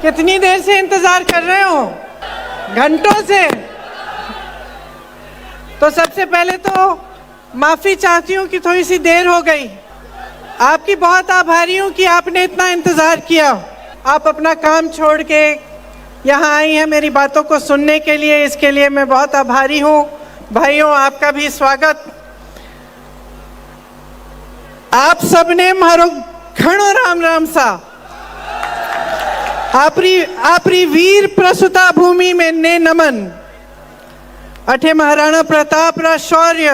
कितनी देर से इंतजार कर रहे हो? घंटों से। तो सबसे पहले तो माफी चाहती हूँ कि थोड़ी सी देर हो गई। आपकी बहुत आभारी हूँ कि आपने इतना इंतजार किया। आप अपना काम छोड़ के यहाँ आई हैं मेरी बातों को सुनने के लिए, इसके लिए मैं बहुत आभारी हूँ। भाइयों, आपका भी स्वागत। आप सबने मारो घणो राम राम सा। आपरी वीर प्रसुता भूमि में ने नमन। अठे महाराणा प्रताप रा शौर्य,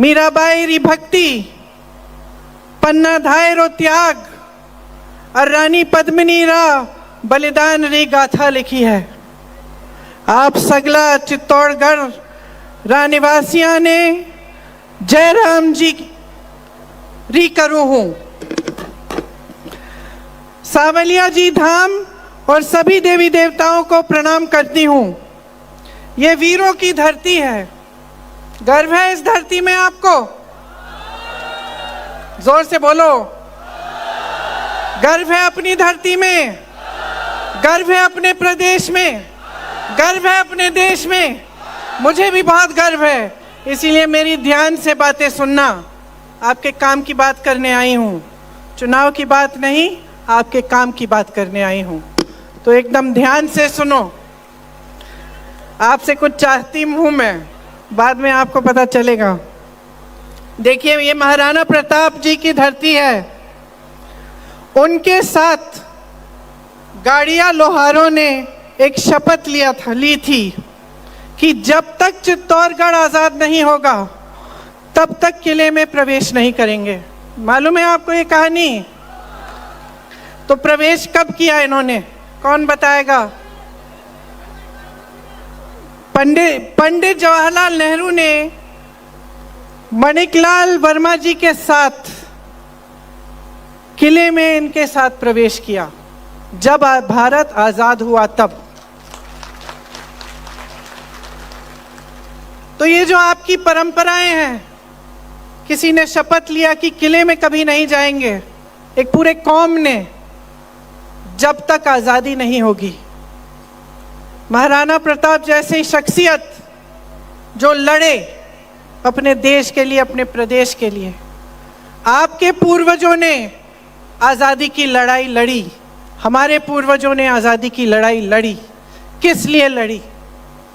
मीराबाई री भक्ति, पन्ना धाय रो त्याग और रानी पद्मिनी रा बलिदान री गाथा लिखी है। आप सगला चित्तौड़गढ़ रा निवासियों ने जयराम जी री करूं हूं। सावलिया जी धाम और सभी देवी देवताओं को प्रणाम करती हूं। ये वीरों की धरती है। गर्व है इस धरती में आपको? जोर से बोलो। गर्व है अपनी धरती में, गर्व है अपने प्रदेश में, गर्व है अपने देश में। मुझे भी बहुत गर्व है, इसीलिए मेरी ध्यान से बातें सुनना। आपके काम की बात करने आई हूँ, चुनाव की बात नहीं, आपके काम की बात करने आई हूँ। तो एकदम ध्यान से सुनो। आपसे कुछ चाहती हूँ मैं, बाद में आपको पता चलेगा। देखिए, ये महाराणा प्रताप जी की धरती है। उनके साथ गाड़िया लोहारों ने एक शपथ ली थी कि जब तक चित्तौड़गढ़ आजाद नहीं होगा तब तक किले में प्रवेश नहीं करेंगे। मालूम है आपको ये कहानी? तो प्रवेश कब किया इन्होंने, कौन बताएगा? पंडित जवाहरलाल नेहरू ने माणिकलाल वर्मा जी के साथ किले में इनके साथ प्रवेश किया जब भारत आजाद हुआ तब। तो ये जो आपकी परंपराएं हैं, किसी ने शपथ लिया कि किले में कभी नहीं जाएंगे, एक पूरे कौम ने, जब तक आजादी नहीं होगी। महाराणा प्रताप जैसी शख्सियत जो लड़े अपने देश के लिए, अपने प्रदेश के लिए। आपके पूर्वजों ने आजादी की लड़ाई लड़ी, हमारे पूर्वजों ने आजादी की लड़ाई लड़ी। किस लिए लड़ी,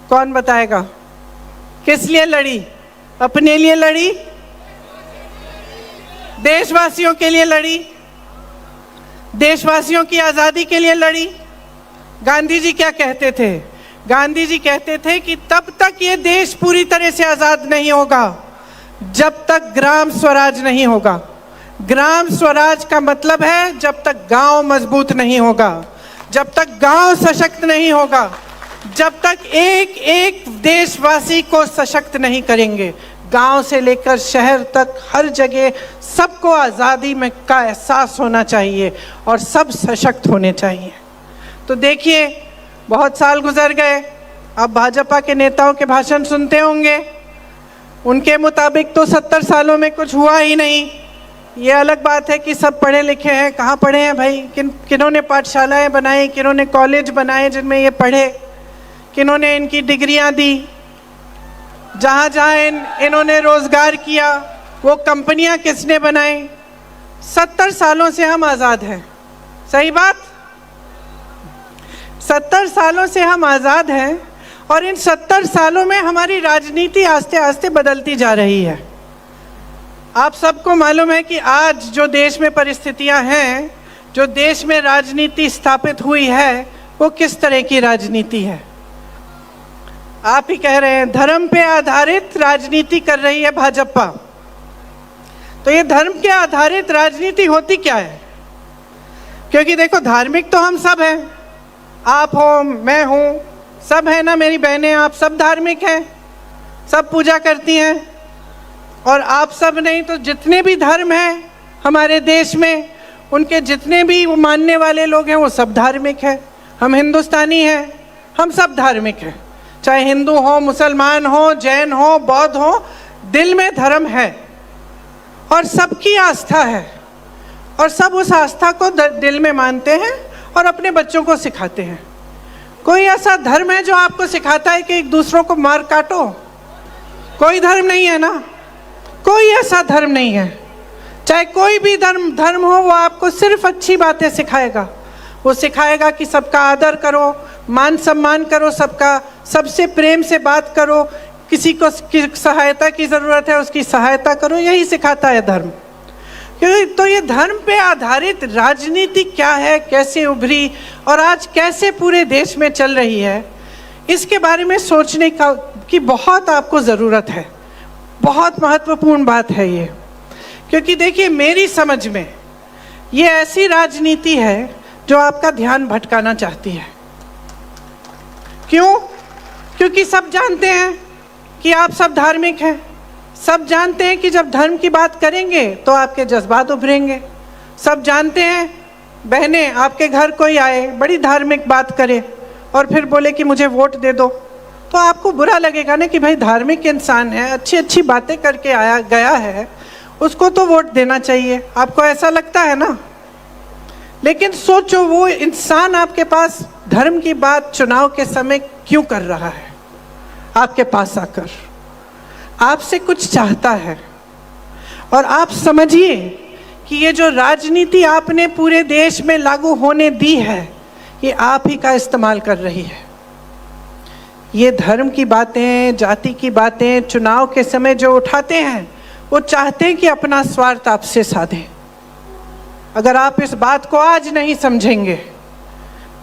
कौन बताएगा? किस लिए लड़ी? अपने लिए लड़ी, देशवासियों के लिए लड़ी, देशवासियों की आजादी के लिए लड़ी। गांधी जी क्या कहते थे? गांधी जी कहते थे कि तब तक ये देश पूरी तरह से आजाद नहीं होगा जब तक ग्राम स्वराज नहीं होगा। ग्राम स्वराज का मतलब है जब तक गांव मजबूत नहीं होगा, जब तक गांव सशक्त नहीं होगा, जब तक एक एक देशवासी को सशक्त नहीं करेंगे। गांव से लेकर शहर तक हर जगह सबको आज़ादी में का एहसास होना चाहिए और सब सशक्त होने चाहिए। तो देखिए, बहुत साल गुजर गए, अब भाजपा के नेताओं के भाषण सुनते होंगे। उनके मुताबिक तो 70 सालों में कुछ हुआ ही नहीं। ये अलग बात है कि सब पढ़े लिखे हैं, कहाँ पढ़े हैं भाई? किन्होंने पाठशालाएं बनाई, किन्होंने कॉलेज बनाए जिनमें ये पढ़े, किन्होंने इनकी डिग्रियां दी, जहाँ जहाँ इन्होंने रोजगार किया, वो कंपनियां किसने बनाई? 70 सालों से हम आज़ाद हैं। सही बात? 70 सालों से हम आज़ाद हैं और इन 70 सालों में हमारी राजनीति आस्ते आस्ते बदलती जा रही है। आप सबको मालूम है कि आज जो देश में परिस्थितियां हैं, जो देश में राजनीति स्थापित हुई है, वो किस तरह की राजनीति है? आप ही कह रहे हैं, धर्म पे आधारित राजनीति कर रही है भाजपा। तो ये धर्म के आधारित राजनीति होती क्या है? क्योंकि देखो, धार्मिक तो हम सब हैं, आप हो, मैं हूँ, सब है ना, मेरी बहनें, आप सब धार्मिक हैं, सब पूजा करती हैं। और आप सब नहीं तो जितने भी धर्म हैं हमारे देश में, उनके जितने भी मानने वाले लोग हैं वो सब धार्मिक हैं। हम हिंदुस्तानी हैं, हम सब धार्मिक हैं, चाहे हिंदू हो, मुसलमान हो, जैन हो, बौद्ध हो, दिल में धर्म है और सबकी आस्था है और सब उस आस्था को दिल में मानते हैं और अपने बच्चों को सिखाते हैं। कोई ऐसा धर्म है जो आपको सिखाता है कि एक दूसरों को मार काटो? कोई धर्म नहीं है ना, कोई ऐसा धर्म नहीं है। चाहे कोई भी धर्म हो, वो आपको सिर्फ अच्छी बातें सिखाएगा। वो सिखाएगा कि सबका आदर करो, मान सम्मान करो, सबसे प्रेम से बात करो, किसी को सहायता की ज़रूरत है उसकी सहायता करो, यही सिखाता है धर्म। तो ये धर्म पे आधारित राजनीति क्या है, कैसे उभरी और आज कैसे पूरे देश में चल रही है, इसके बारे में सोचने की बहुत आपको ज़रूरत है। बहुत महत्वपूर्ण बात है ये, क्योंकि देखिए मेरी समझ में ये ऐसी राजनीति है जो आपका ध्यान भटकाना चाहती है। क्यों? क्योंकि सब जानते हैं कि आप सब धार्मिक हैं, सब जानते हैं कि जब धर्म की बात करेंगे तो आपके जज्बात उभरेंगे। सब जानते हैं, बहनें, आपके घर कोई आए बड़ी धार्मिक बात करे और फिर बोले कि मुझे वोट दे दो, तो आपको बुरा लगेगा ना कि भाई धार्मिक इंसान है, अच्छी अच्छी बातें करके आया गया है, उसको तो वोट देना चाहिए। आपको ऐसा लगता है ना? लेकिन सोचो, वो इंसान आपके पास धर्म की बात चुनाव के समय क्यों कर रहा है? आपके पास आकर आपसे कुछ चाहता है। और आप समझिए कि ये जो राजनीति आपने पूरे देश में लागू होने दी है, ये आप ही का इस्तेमाल कर रही है। ये धर्म की बातें, जाति की बातें चुनाव के समय जो उठाते हैं, वो चाहते हैं कि अपना स्वार्थ आपसे साधें। अगर आप इस बात को आज नहीं समझेंगे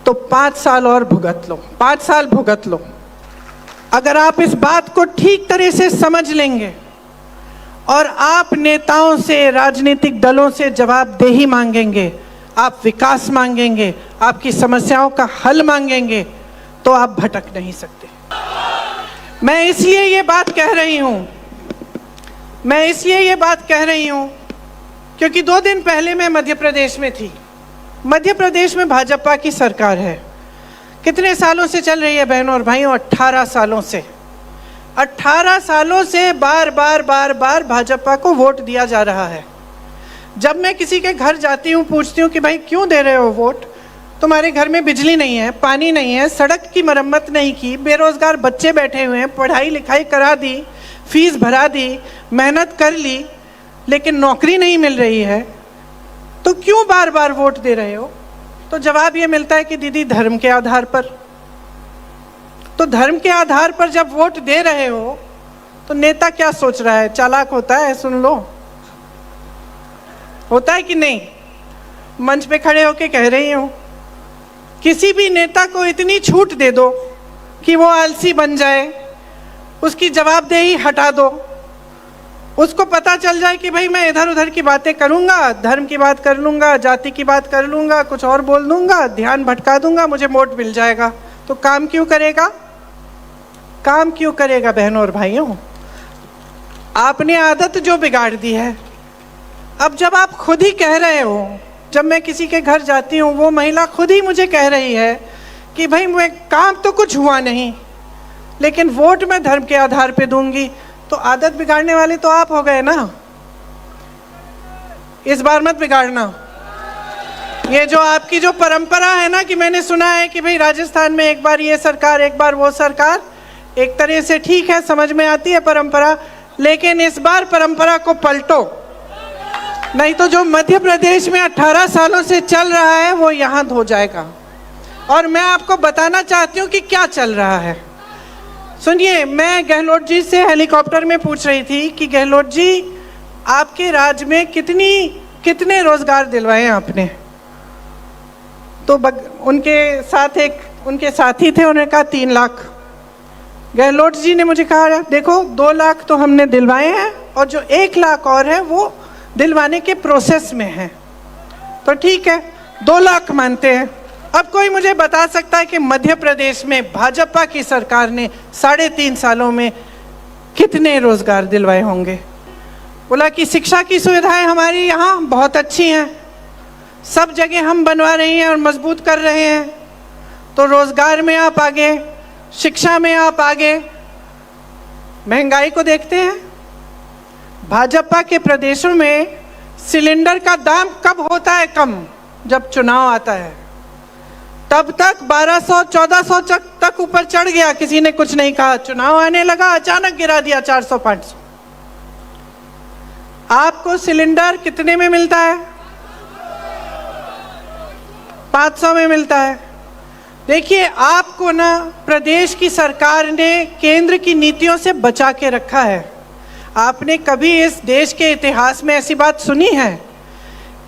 तो 5 साल और भुगत लो, 5 साल भुगत लो। अगर आप इस बात को ठीक तरह से समझ लेंगे और आप नेताओं से, राजनीतिक दलों से जवाबदेही मांगेंगे, आप विकास मांगेंगे, आपकी समस्याओं का हल मांगेंगे, तो आप भटक नहीं सकते। मैं इसलिए ये बात कह रही हूँ क्योंकि 2 दिन पहले मैं मध्य प्रदेश में थी। मध्य प्रदेश में भाजपा की सरकार है। कितने सालों से चल रही है बहनों और भाइयों? 18 सालों से। 18 सालों से बार बार भाजपा को वोट दिया जा रहा है। जब मैं किसी के घर जाती हूँ, पूछती हूँ कि भाई क्यों दे रहे हो वोट? तुम्हारे घर में बिजली नहीं है, पानी नहीं है, सड़क की मरम्मत नहीं की, बेरोजगार बच्चे बैठे हुए हैं, पढ़ाई लिखाई करा दी, फीस भरा दी, मेहनत कर ली, लेकिन नौकरी नहीं मिल रही है, तो क्यों बार बार वोट दे रहे हो? तो जवाब ये मिलता है कि दीदी धर्म के आधार पर। तो धर्म के आधार पर जब वोट दे रहे हो तो नेता क्या सोच रहा है? चालाक होता है, सुन लो, होता है कि नहीं? मंच पे खड़े होके कह रही हूँ, किसी भी नेता को इतनी छूट दे दो कि वो आलसी बन जाए, उसकी जवाबदेही हटा दो, उसको पता चल जाए कि भाई मैं इधर उधर की बातें करूंगा, धर्म की बात कर लूंगा, जाति की बात कर लूंगा, कुछ और बोल दूंगा, ध्यान भटका दूंगा, मुझे वोट मिल जाएगा, तो काम क्यों करेगा? काम क्यों करेगा बहनों और भाइयों? आपने आदत जो बिगाड़ दी है। अब जब आप खुद ही कह रहे हो, जब मैं किसी के घर जाती हूँ, वो महिला खुद ही मुझे कह रही है कि भाई मैं काम तो कुछ हुआ नहीं, लेकिन वोट मैं धर्म के आधार पे दूंगी, तो आदत बिगाड़ने वाले तो आप हो गए ना। इस बार मत बिगाड़ना। ये जो आपकी जो परंपरा है ना, कि मैंने सुना है कि भाई राजस्थान में एक बार ये सरकार, एक बार वो सरकार, एक तरह से ठीक है, समझ में आती है परंपरा, लेकिन इस बार परंपरा को पलटो, नहीं तो जो मध्य प्रदेश में 18 सालों से चल रहा है वो यहाँ हो जाएगा। और मैं आपको बताना चाहती हूँ कि क्या चल रहा है। सुनिए, मैं गहलोत जी से हेलीकॉप्टर में पूछ रही थी कि गहलोत जी, आपके राज्य में कितने रोजगार दिलवाए हैं आपने? तो उनके साथी थे, उन्होंने कहा 3 लाख। गहलोत जी ने मुझे कहा देखो 2 लाख तो हमने दिलवाए हैं और जो 1 लाख और है वो दिलवाने के प्रोसेस में है। तो ठीक है, 2 लाख मानते हैं। अब कोई मुझे बता सकता है कि मध्य प्रदेश में भाजपा की सरकार ने 3.5 सालों में कितने रोजगार दिलवाए होंगे? बोला कि शिक्षा की सुविधाएं हमारी यहाँ बहुत अच्छी हैं, सब जगह हम बनवा रहे हैं और मजबूत कर रहे हैं। तो रोजगार में आप आगे, शिक्षा में आप आगे, महंगाई को देखते हैं। भाजपा के प्रदेशों में सिलेंडर का दाम कब होता है कम? जब चुनाव आता है। तब तक 1200-1400 तक ऊपर चढ़ गया, किसी ने कुछ नहीं कहा। चुनाव आने लगा, अचानक गिरा दिया 400-500। आपको सिलेंडर कितने में मिलता है? 500 में मिलता है। देखिए, आपको ना प्रदेश की सरकार ने केंद्र की नीतियों से बचा के रखा है। आपने कभी इस देश के इतिहास में ऐसी बात सुनी है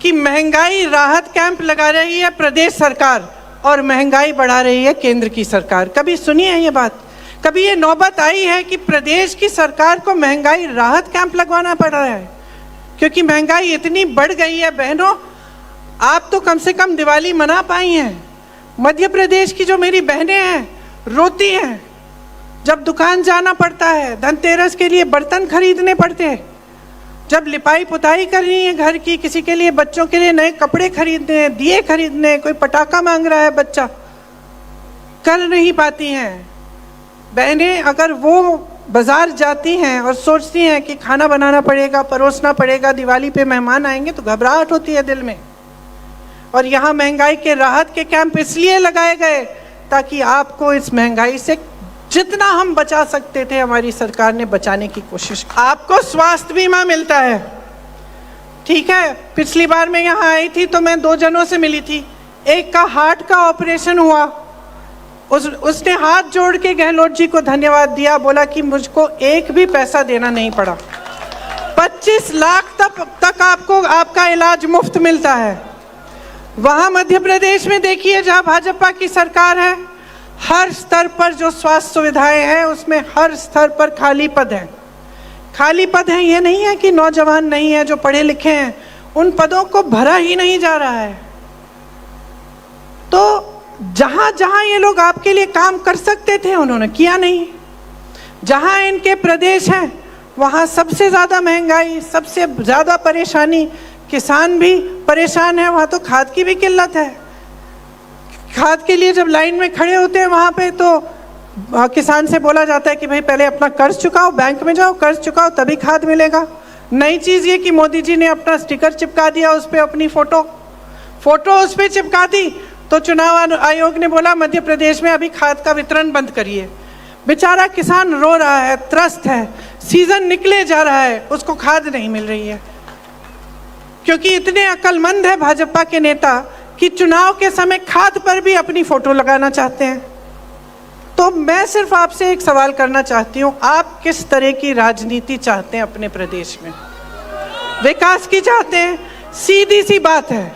कि महंगाई राहत कैंप लगा रही है प्रदेश सरकार और महंगाई बढ़ा रही है केंद्र की सरकार? कभी सुनी है ये बात? कभी ये नौबत आई है कि प्रदेश की सरकार को महंगाई राहत कैंप लगवाना पड़ रहा है? क्योंकि महंगाई इतनी बढ़ गई है। बहनों, आप तो कम से कम दिवाली मना पाई हैं। मध्य प्रदेश की जो मेरी बहनें हैं रोती हैं जब दुकान जाना पड़ता है, धनतेरस के लिए बर्तन खरीदने पड़ते हैं, जब लिपाई पुताई करनी है घर की, किसी के लिए बच्चों के लिए नए कपड़े खरीदने हैं, दिए खरीदने हैं, कोई पटाखा मांग रहा है बच्चा, कर नहीं पाती हैं। बहनें अगर वो बाजार जाती हैं और सोचती हैं कि खाना बनाना पड़ेगा, परोसना पड़ेगा, दिवाली पे मेहमान आएंगे, तो घबराहट होती है दिल में। और यहाँ महंगाई के राहत के कैंप इसलिए लगाए गए ताकि आपको इस महंगाई से जितना हम बचा सकते थे हमारी सरकार ने बचाने की कोशिश की। आपको स्वास्थ्य बीमा मिलता है, ठीक है। पिछली बार मैं यहाँ आई थी तो मैं 2 जनों से मिली थी। एक का हार्ट का ऑपरेशन हुआ, उसने हाथ जोड़ के गहलोत जी को धन्यवाद दिया, बोला कि मुझको एक भी पैसा देना नहीं पड़ा। 25 लाख तक आपको आपका इलाज मुफ्त मिलता है। वहाँ मध्य प्रदेश में देखिए, जहाँ भाजपा की सरकार है, हर स्तर पर जो स्वास्थ्य सुविधाएं हैं उसमें हर स्तर पर खाली पद हैं। खाली पद हैं, ये नहीं है कि नौजवान नहीं है जो पढ़े लिखे हैं, उन पदों को भरा ही नहीं जा रहा है। तो जहां जहां ये लोग आपके लिए काम कर सकते थे उन्होंने किया नहीं। जहां इनके प्रदेश हैं वहां सबसे ज्यादा महंगाई, सबसे ज्यादा परेशानी, किसान भी परेशान है। वहां तो खाद की भी किल्लत है। खाद के लिए जब लाइन में खड़े होते हैं वहां पे तो किसान से बोला जाता है कि भाई पहले अपना कर्ज चुकाओ, बैंक में जाओ, कर्ज चुकाओ तभी खाद मिलेगा। नई चीज ये कि मोदी जी ने अपना स्टिकर चिपका दिया, उस पर अपनी फोटो उस पर चिपका दी, तो चुनाव आयोग ने बोला मध्य प्रदेश में अभी खाद का वितरण बंद करिए। बेचारा किसान रो रहा है, त्रस्त है, सीजन निकले जा रहा है, उसको खाद नहीं मिल रही है। क्योंकि इतने अक्लमंद है भाजपा के नेता कि चुनाव के समय खाद पर भी अपनी फोटो लगाना चाहते हैं। तो मैं सिर्फ आपसे एक सवाल करना चाहती हूँ, आप किस तरह की राजनीति चाहते हैं अपने प्रदेश में? विकास की चाहते हैं? सीधी सी बात है,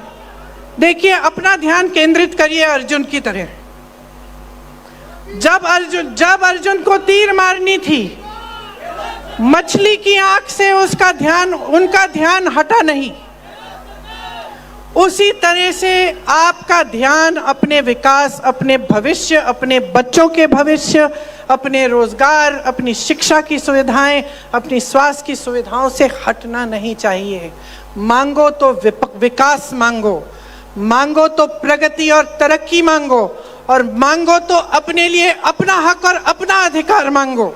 देखिए अपना ध्यान केंद्रित करिए अर्जुन की तरह। जब अर्जुन को तीर मारनी थी, मछली की आंख से उनका ध्यान हटा नहीं। उसी तरह से आपका ध्यान अपने विकास, अपने भविष्य, अपने बच्चों के भविष्य, अपने रोजगार, अपनी शिक्षा की सुविधाएं, अपनी स्वास्थ्य की सुविधाओं से हटना नहीं चाहिए। मांगो तो विकास मांगो तो प्रगति और तरक्की मांगो, और मांगो तो अपने लिए अपना हक और अपना अधिकार मांगो।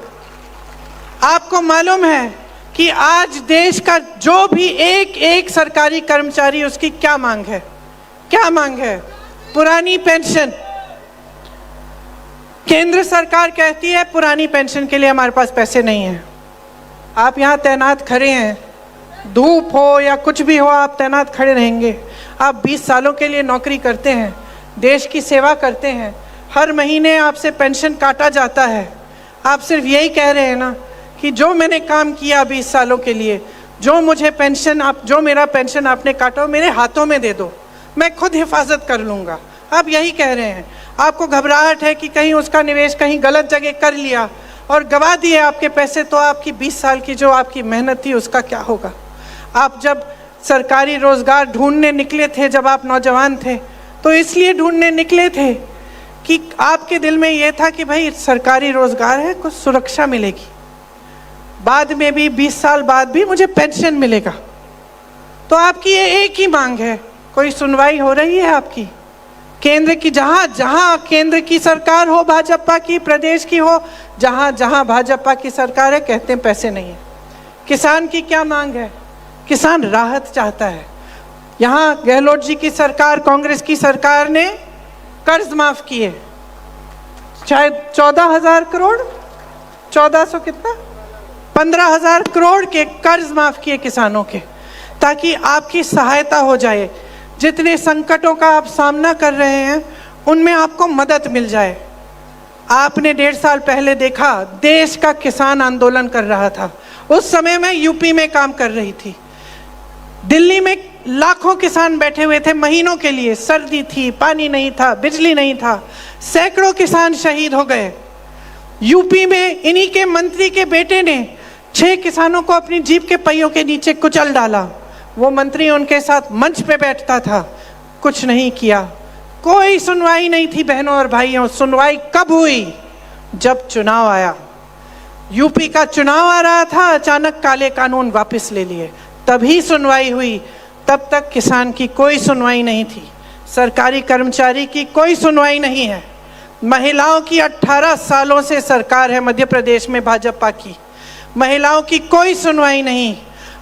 आपको मालूम है कि आज देश का जो भी एक सरकारी कर्मचारी, उसकी क्या मांग है? पुरानी पेंशन। केंद्र सरकार कहती है पुरानी पेंशन के लिए हमारे पास पैसे नहीं है। आप यहाँ तैनात खड़े हैं, धूप हो या कुछ भी हो, आप तैनात खड़े रहेंगे। आप 20 सालों के लिए नौकरी करते हैं, देश की सेवा करते हैं, हर महीने आपसे पेंशन काटा जाता है। आप सिर्फ यही कह रहे हैं ना कि जो मैंने काम किया 20 सालों के लिए, जो मेरा पेंशन आपने काटा मेरे हाथों में दे दो, मैं खुद हिफाजत कर लूँगा। आप यही कह रहे हैं। आपको घबराहट है कि कहीं उसका निवेश कहीं गलत जगह कर लिया और गवा दिए आपके पैसे, तो आपकी 20 साल की जो आपकी मेहनत थी उसका क्या होगा? आप जब सरकारी रोजगार ढूंढने निकले थे, जब आप नौजवान थे, तो इसलिए ढूंढने निकले थे कि आपके दिल में यह था कि भाई सरकारी रोजगार है, कुछ सुरक्षा मिलेगी, बाद में भी 20 साल बाद भी मुझे पेंशन मिलेगा। तो आपकी ये एक ही मांग है। कोई सुनवाई हो रही है आपकी? केंद्र की, जहां केंद्र की सरकार हो, भाजपा की, प्रदेश की हो, जहां भाजपा की सरकार है, कहते हैं पैसे नहीं है। किसान की क्या मांग है? किसान राहत चाहता है। यहाँ गहलोत जी की सरकार, कांग्रेस की सरकार ने कर्ज माफ किए, शायद 14,000 करोड़, 1400 कितना, 15,000 करोड़ के कर्ज माफ किए किसानों के, ताकि आपकी सहायता हो जाए। जितने संकटों का आप सामना कर रहे हैं उनमें आपको मदद मिल जाए। आपने 1.5 साल पहले देखा, देश का किसान आंदोलन कर रहा था। उस समय मैं यूपी में काम कर रही थी। दिल्ली में लाखों किसान बैठे हुए थे महीनों के लिए, सर्दी थी, पानी नहीं था, बिजली नहीं था, सैकड़ों किसान शहीद हो गए। यूपी में इन्हीं के मंत्री के बेटे ने 6 किसानों को अपनी जीप के पहियों के नीचे कुचल डाला। वो मंत्री उनके साथ मंच पे बैठता था, कुछ नहीं किया, कोई सुनवाई नहीं थी। बहनों और भाइयों, सुनवाई कब हुई? जब चुनाव आया। यूपी का चुनाव आ रहा था, अचानक काले कानून वापस ले लिए, तभी सुनवाई हुई। तब तक किसान की कोई सुनवाई नहीं थी, सरकारी कर्मचारी की कोई सुनवाई नहीं है। महिलाओं की 18 सालों से सरकार है मध्य प्रदेश में भाजपा की, महिलाओं की कोई सुनवाई नहीं,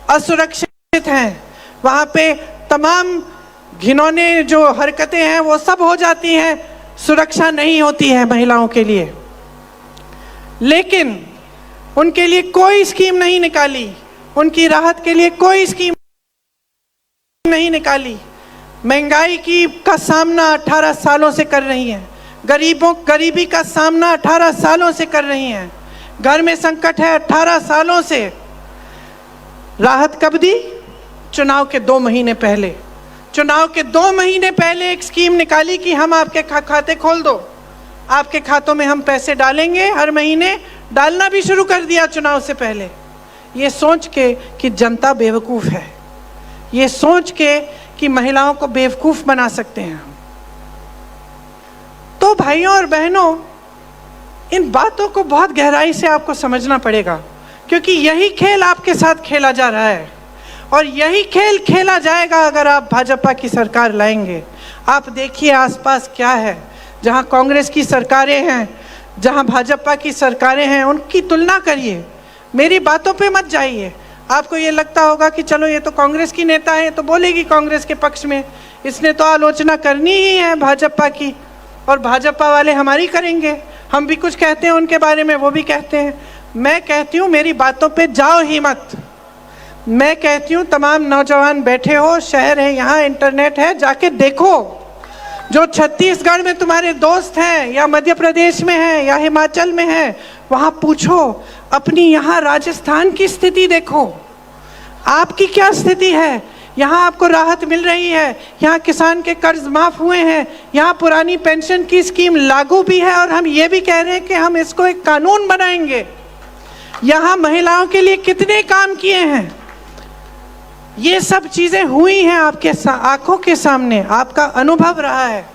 असुरक्षित हैं। वहाँ पे तमाम घिनौने जो हरकतें हैं वो सब हो जाती हैं, सुरक्षा नहीं होती है महिलाओं के लिए। लेकिन उनके लिए कोई स्कीम नहीं निकाली, उनकी राहत के लिए कोई स्कीम नहीं निकाली। महंगाई का सामना 18 सालों से कर रही हैं, गरीबी का सामना 18 सालों से कर रही हैं, घर में संकट है 18 सालों से। राहत कब दी? चुनाव के 2 महीने पहले। चुनाव के 2 महीने पहले एक स्कीम निकाली कि हम आपके खाते खोल दो, आपके खातों में हम पैसे डालेंगे, हर महीने डालना भी शुरू कर दिया चुनाव से पहले। ये सोच के कि जनता बेवकूफ़ है, ये सोच के कि महिलाओं को बेवकूफ़ बना सकते हैं हम। तो भाइयों और बहनों, इन बातों को बहुत गहराई से आपको समझना पड़ेगा, क्योंकि यही खेल आपके साथ खेला जा रहा है और यही खेल खेला जाएगा अगर आप भाजपा की सरकार लाएंगे। आप देखिए आसपास क्या है, जहां कांग्रेस की सरकारें हैं, जहां भाजपा की सरकारें हैं, उनकी तुलना करिए। मेरी बातों पे मत जाइए। आपको ये लगता होगा कि चलो ये तो कांग्रेस की नेता है तो बोलेगी कांग्रेस के पक्ष में, इसने तो आलोचना करनी ही है भाजपा की और भाजपा वाले हमारी करेंगे, हम भी कुछ कहते हैं उनके बारे में, वो भी कहते हैं। मैं कहती हूँ मेरी बातों पे जाओ ही मत। मैं कहती हूँ तमाम नौजवान बैठे हो, शहर है, यहाँ इंटरनेट है, जाके देखो। जो छत्तीसगढ़ में तुम्हारे दोस्त हैं या मध्य प्रदेश में हैं या हिमाचल में हैं, वहाँ पूछो। अपनी यहाँ राजस्थान की स्थिति देखो, आपकी क्या स्थिति है। यहाँ आपको राहत मिल रही है, यहाँ किसान के कर्ज माफ हुए हैं, यहाँ पुरानी पेंशन की स्कीम लागू भी है और हम ये भी कह रहे हैं कि हम इसको एक कानून बनाएंगे। यहाँ महिलाओं के लिए कितने काम किए हैं, ये सब चीज़ें हुई हैं आपके आंखों के सामने, आपका अनुभव रहा है।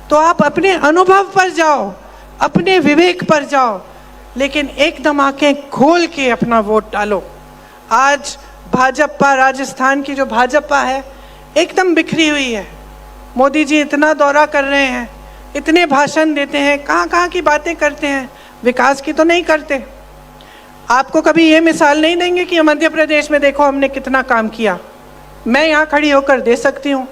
तो आप अपने अनुभव पर जाओ, अपने विवेक पर जाओ, लेकिन एकदम आंखें खोल के अपना वोट डालो। आज भाजपा, राजस्थान की जो भाजपा है एकदम बिखरी हुई है। मोदी जी इतना दौरा कर रहे हैं, इतने भाषण देते हैं, कहाँ कहाँ की बातें करते हैं, विकास की तो नहीं करते। आपको कभी ये मिसाल नहीं देंगे कि मध्य प्रदेश में देखो हमने कितना काम किया। मैं यहाँ खड़ी होकर दे सकती हूँ,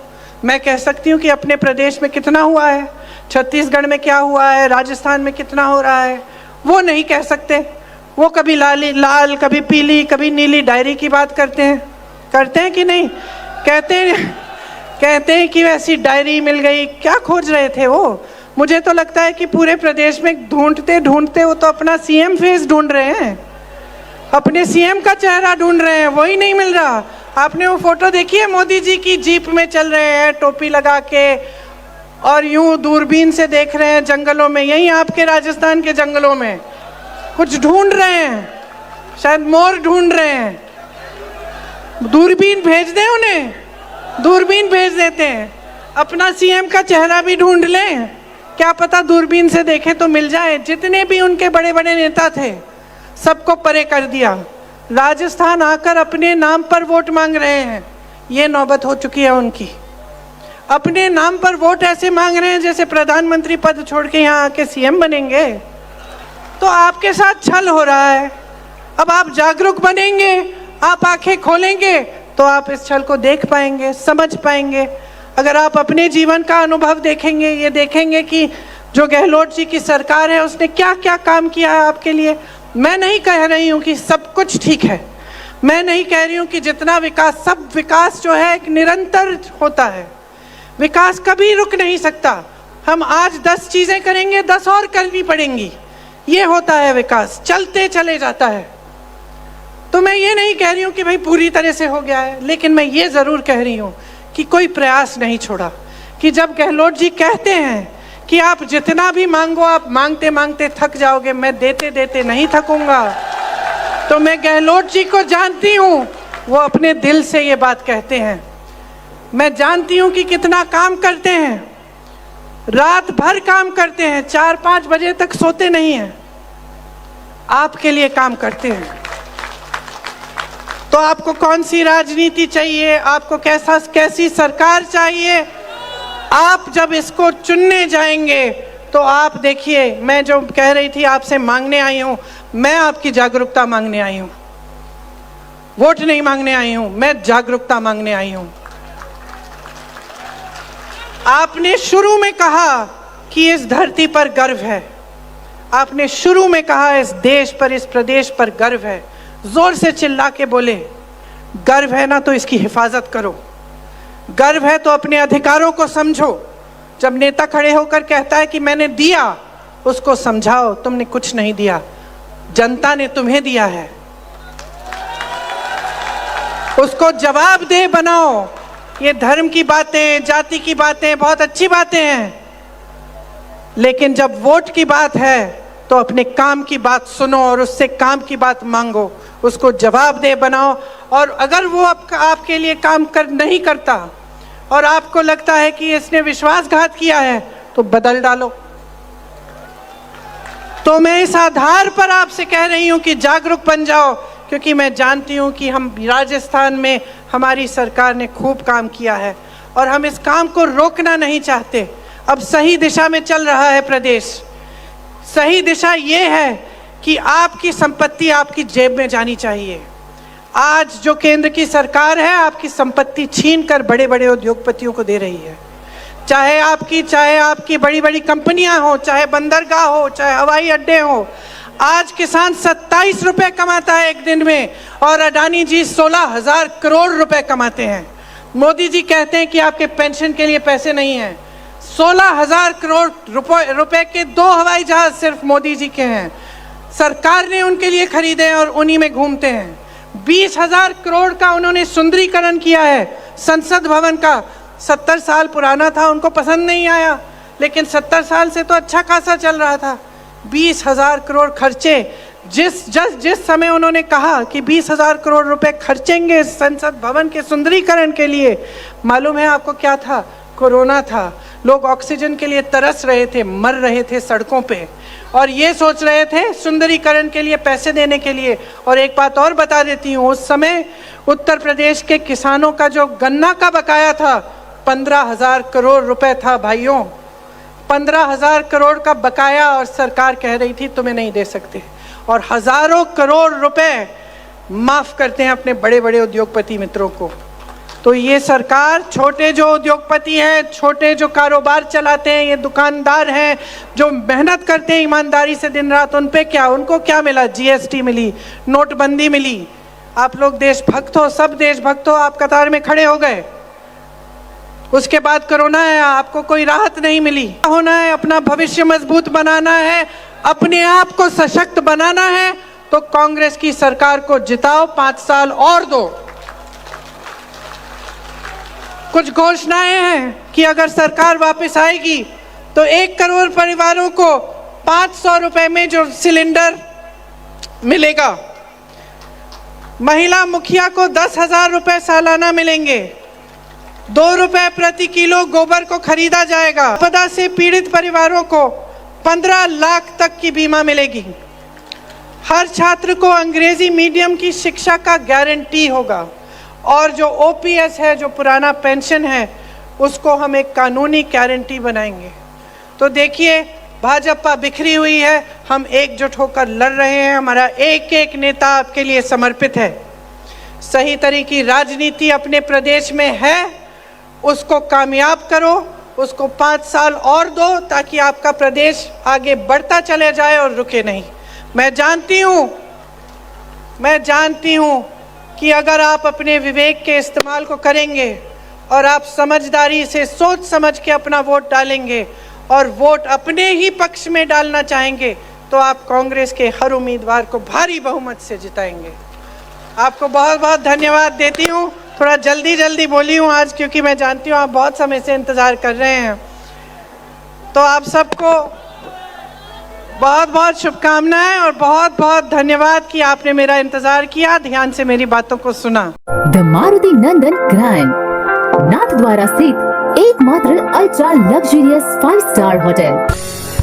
मैं कह सकती हूँ कि अपने प्रदेश में कितना हुआ है, छत्तीसगढ़ में क्या हुआ है, राजस्थान में कितना हो रहा है। वो नहीं कह सकते। वो कभी लाल, कभी पीली, कभी नीली डायरी की बात करते हैं कि नहीं? कहते हैं कि वैसी डायरी मिल गई। क्या खोज रहे थे वो? मुझे तो लगता है कि पूरे प्रदेश में ढूंढते ढूंढते वो तो अपना सीएम फेस ढूंढ रहे हैं, अपने सीएम का चेहरा ढूंढ रहे हैं, वही नहीं मिल रहा। आपने वो फोटो देखी है मोदी जी की जीप में चल रहे हैं टोपी लगा के और यूं दूरबीन से देख रहे हैं जंगलों में, यहीं आपके राजस्थान के जंगलों में कुछ ढूंढ रहे हैं, शायद मोर ढूंढ रहे हैं। दूरबीन भेज दें उन्हें, दूरबीन भेज देते हैं, अपना सीएम का चेहरा भी ढूंढ लें, क्या पता दूरबीन से देखें तो मिल जाए। जितने भी उनके बड़े बड़े नेता थे सबको परे कर दिया, राजस्थान आकर अपने नाम पर वोट मांग रहे हैं। ये नौबत हो चुकी है उनकी, अपने नाम पर वोट ऐसे मांग रहे हैं जैसे प्रधानमंत्री पद छोड़ के यहाँ आके सीएम बनेंगे। तो आपके साथ छल हो रहा है। अब आप जागरूक बनेंगे, आप आंखें खोलेंगे तो आप इस छल को देख पाएंगे, समझ पाएंगे। अगर आप अपने जीवन का अनुभव देखेंगे, ये देखेंगे कि जो गहलोत जी की सरकार है उसने क्या क्या काम किया है आपके लिए। मैं नहीं कह रही हूँ कि सब कुछ ठीक है, मैं नहीं कह रही हूँ कि जितना विकास, सब विकास जो है एक निरंतर होता है, विकास कभी रुक नहीं सकता। हम आज 10 चीज़ें करेंगे, 10 और करनी पड़ेंगी, ये होता है विकास, चलते चले जाता है। तो मैं ये नहीं कह रही हूँ कि भाई पूरी तरह से हो गया है, लेकिन मैं ये ज़रूर कह रही हूँ कि कोई प्रयास नहीं छोड़ा। कि जब गहलोत जी कहते हैं कि आप जितना भी मांगो, आप मांगते मांगते थक जाओगे, मैं देते देते नहीं थकूंगा, तो मैं गहलोत जी को जानती हूँ, वो अपने दिल से ये बात कहते हैं। मैं जानती हूँ कि कितना काम करते हैं, रात भर काम करते हैं, 4-5 बजे तक सोते नहीं हैं, आपके लिए काम करते हैं। तो आपको कौन सी राजनीति चाहिए, आपको कैसी सरकार चाहिए, आप जब इसको चुनने जाएंगे तो आप देखिए, मैं जो कह रही थी आपसे मांगने आई हूँ, मैं आपकी जागरूकता मांगने आई हूँ, वोट नहीं मांगने आई हूँ, मैं जागरूकता मांगने आई हूँ। आपने शुरू में कहा कि इस धरती पर गर्व है, आपने शुरू में कहा इस देश पर, इस प्रदेश पर गर्व है, जोर से चिल्ला के बोले गर्व है ना तो इसकी हिफाजत करो, गर्व है तो अपने अधिकारों को समझो। जब नेता खड़े होकर कहता है कि मैंने दिया, उसको समझाओ तुमने कुछ नहीं दिया, जनता ने तुम्हें दिया है, उसको जवाबदेह बनाओ। ये धर्म की बातें, जाति की बातें बहुत अच्छी बातें हैं, लेकिन जब वोट की बात है तो अपने काम की बात सुनो और उससे काम की बात मांगो, उसको जवाबदेह बनाओ। और अगर वो आपके लिए काम नहीं करता और आपको लगता है कि इसने विश्वासघात किया है, तो बदल डालो। तो मैं इस आधार पर आपसे कह रही हूं कि जागरूक बन जाओ, क्योंकि मैं जानती हूं कि हम राजस्थान में हमारी सरकार ने खूब काम किया है और हम इस काम को रोकना नहीं चाहते। अब सही दिशा में चल रहा है प्रदेश। सही दिशा ये है कि आपकी संपत्ति आपकी जेब में जानी चाहिए। आज जो केंद्र की सरकार है आपकी संपत्ति छीन कर बड़े बड़े उद्योगपतियों को दे रही है, चाहे आपकी बड़ी बड़ी कंपनियां हो, चाहे बंदरगाह हो, चाहे हवाई अड्डे हो। आज किसान 27 रुपए कमाता है एक दिन में और अडानी जी 16,000 करोड़ रुपए कमाते हैं। मोदी जी कहते हैं कि आपके पेंशन के लिए पैसे नहीं हैं। 16,000 करोड़ रुपए के 2 हवाई जहाज सिर्फ मोदी जी के हैं, सरकार ने उनके लिए खरीदे और उन्हीं में घूमते हैं। 20,000 करोड़ का उन्होंने सुंदरीकरण किया है संसद भवन का, 70 साल पुराना था, उनको पसंद नहीं आया, लेकिन 70 साल से तो अच्छा खासा चल रहा था। 20,000 करोड़ खर्चे, जिस समय उन्होंने कहा कि 20,000 करोड़ रुपए खर्चेंगे संसद भवन के सुंदरीकरण के लिए, मालूम है आपको क्या था? कोरोना था। लोग ऑक्सीजन के लिए तरस रहे थे, मर रहे थे सड़कों पे, और ये सोच रहे थे सुंदरीकरण के लिए पैसे देने के लिए। और एक बात और बता देती हूँ, उस समय उत्तर प्रदेश के किसानों का जो गन्ना का बकाया था 15,000 करोड़ रुपए था भाइयों, 15,000 करोड़ का बकाया, और सरकार कह रही थी तुम्हें नहीं दे सकते, और हजारों करोड़ रुपए माफ करते हैं अपने बड़े बड़े उद्योगपति मित्रों को। तो ये सरकार, छोटे जो उद्योगपति हैं, छोटे जो कारोबार चलाते हैं, ये दुकानदार हैं जो मेहनत करते हैं ईमानदारी से दिन रात, उन पे क्या, उनको क्या मिला? जीएसटी मिली, नोटबंदी मिली। आप लोग देशभक्त हो, सब देशभक्त हो, आप कतार में खड़े हो गए। उसके बाद कोरोना है, आपको कोई राहत नहीं मिली। होना है, अपना भविष्य मजबूत बनाना है, अपने आप को सशक्त बनाना है, तो कांग्रेस की सरकार को जिताओ, 5 साल और दो। कुछ घोषणाएं हैं कि अगर सरकार वापस आएगी तो 1 करोड़ परिवारों को 500 रुपए में जो सिलेंडर मिलेगा, महिला मुखिया को 10,000 रुपए सालाना मिलेंगे, 2 रुपए प्रति किलो गोबर को खरीदा जाएगा, आपदा से पीड़ित परिवारों को 15 लाख तक की बीमा मिलेगी, हर छात्र को अंग्रेजी मीडियम की शिक्षा का गारंटी होगा, और जो ओपीएस है, जो पुराना पेंशन है, उसको हम एक कानूनी गारंटी बनाएंगे। तो देखिए, भाजपा बिखरी हुई है, हम एकजुट होकर लड़ रहे हैं, हमारा एक एक नेता आपके लिए समर्पित है। सही तरह की राजनीति अपने प्रदेश में है, उसको कामयाब करो, उसको 5 साल और दो ताकि आपका प्रदेश आगे बढ़ता चले जाए और रुके नहीं। मैं जानती हूँ कि अगर आप अपने विवेक के इस्तेमाल को करेंगे और आप समझदारी से सोच समझ के अपना वोट डालेंगे और वोट अपने ही पक्ष में डालना चाहेंगे तो आप कांग्रेस के हर उम्मीदवार को भारी बहुमत से जिताएंगे। आपको बहुत बहुत धन्यवाद देती हूँ। थोड़ा जल्दी बोली हूँ आज, क्योंकि मैं जानती हूँ आप बहुत समय से इंतज़ार कर रहे हैं। तो आप सबको बहुत बहुत शुभकामनाएं और बहुत बहुत धन्यवाद कि आपने मेरा इंतजार किया, ध्यान से मेरी बातों को सुना। The Maruti Nandan grand, Nathdwara स्थित एकमात्र ultra luxurious 5 star hotel.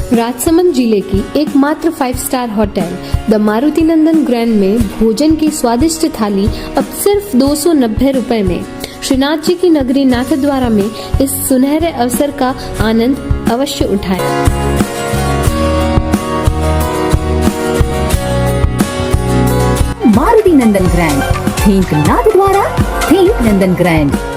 Rajsamand जिले की एकमात्र 5 star hotel the Maruti Nandan grand में भोजन की स्वादिष्ट थाली अब सिर्फ 290 रुपए में। श्रीनाथ जी की नगरी नाथद्वारा में इस सुनहरे अवसर का आनंद अवश्य उठाएं। मारुति नंदन ग्रैंड, थिंक नाथद्वारा, थिंक नंदन ग्रैंड।